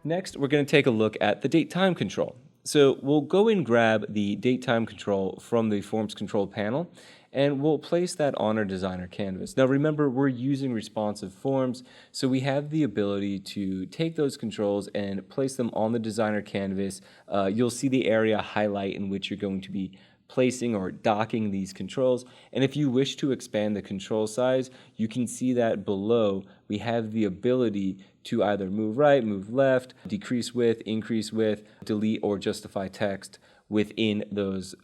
Next, we're going to take a look at the date time control. So we'll go and grab the date time control from the Forms Control panel, and we'll place that on our designer canvas. Now remember, we're using responsive forms, so we have the ability to take those controls and place them on the designer canvas. You'll see the area highlight in which you're going to be placing or docking these controls. And if you wish to expand the control size, you can see that below we have the ability to either move right, move left, decrease width, increase width, delete or justify text within those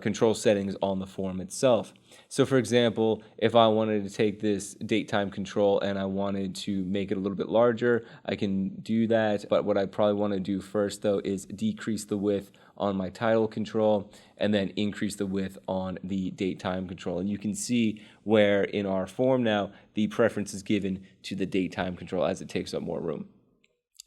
control settings on the form itself. So for example, if I wanted to take this date time control and I wanted to make it a little bit larger, I can do that. But what I probably want to do first though is decrease the width on my title control and then increase the width on the date time control. And you can see where in our form now the preference is given to the date time control as it takes up more room.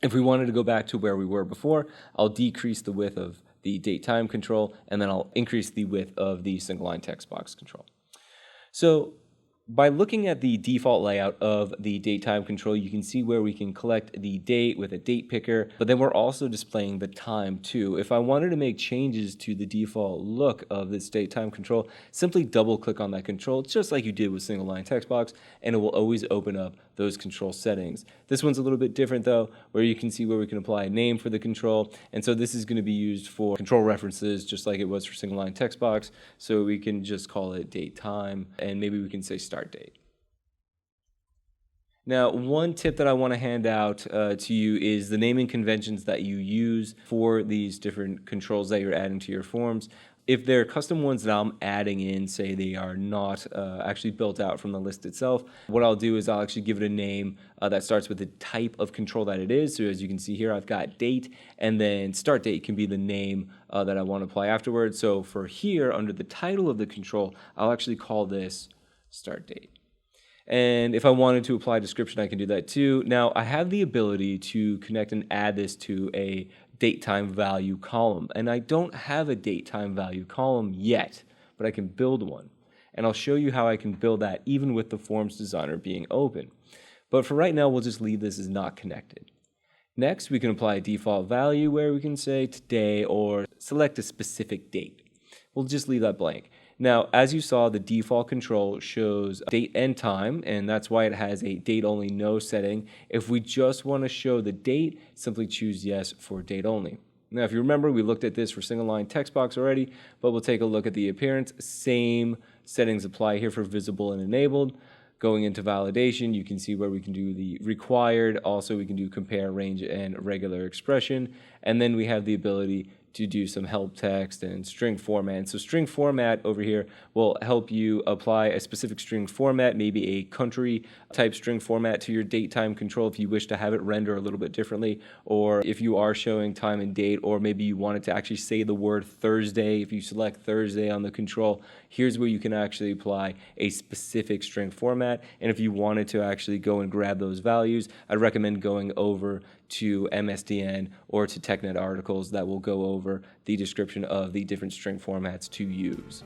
If we wanted to go back to where we were before, I'll decrease the width of the date time control, and then I'll increase the width of the single line text box control. So by looking at the default layout of the date time control, you can see where we can collect the date with a date picker, but then we're also displaying the time too. If I wanted to make changes to the default look of this date time control, simply double click on that control, just like you did with single line text box, and it will always open up those control settings. This one's a little bit different though, where you can see where we can apply a name for the control, and so this is going to be used for control references just like it was for single line text box. So we can just call it date time, and maybe we can say start date. Now, one tip that I want to hand out to you is the naming conventions that you use for these different controls that you're adding to your forms. If they're custom ones that I'm adding in, say they are not actually built out from the list itself, what I'll do is I'll actually give it a name that starts with the type of control that it is. So as you can see here, I've got date, and then start date can be the name that I want to apply afterwards. So for here, under the title of the control, I'll actually call this start date. And if I wanted to apply a description, I can do that too. Now, I have the ability to connect and add this to a date time value column. And I don't have a date time value column yet, but I can build one. And I'll show you how I can build that even with the Forms Designer being open. But for right now, we'll just leave this as not connected. Next, we can apply a default value where we can say today or select a specific date. We'll just leave that blank. Now, as you saw, the default control shows date and time, and that's why it has a date only no setting. If we just want to show the date, simply choose yes for date only. Now, if you remember, we looked at this for single line text box already, but we'll take a look at the appearance. Same settings apply here for visible and enabled. Going into validation, you can see where we can do the required. Also, we can do compare, range, and regular expression. And then we have the ability to do some help text and string format. And so string format over here will help you apply a specific string format, maybe a country type string format to your date time control if you wish to have it render a little bit differently, or if you are showing time and date, or maybe you wanted to actually say the word Thursday. If you select Thursday on the control, here's where you can actually apply a specific string format. And if you wanted to actually go and grab those values, I'd recommend going over to MSDN or to TechNet articles that will go over the description of the different string formats to use.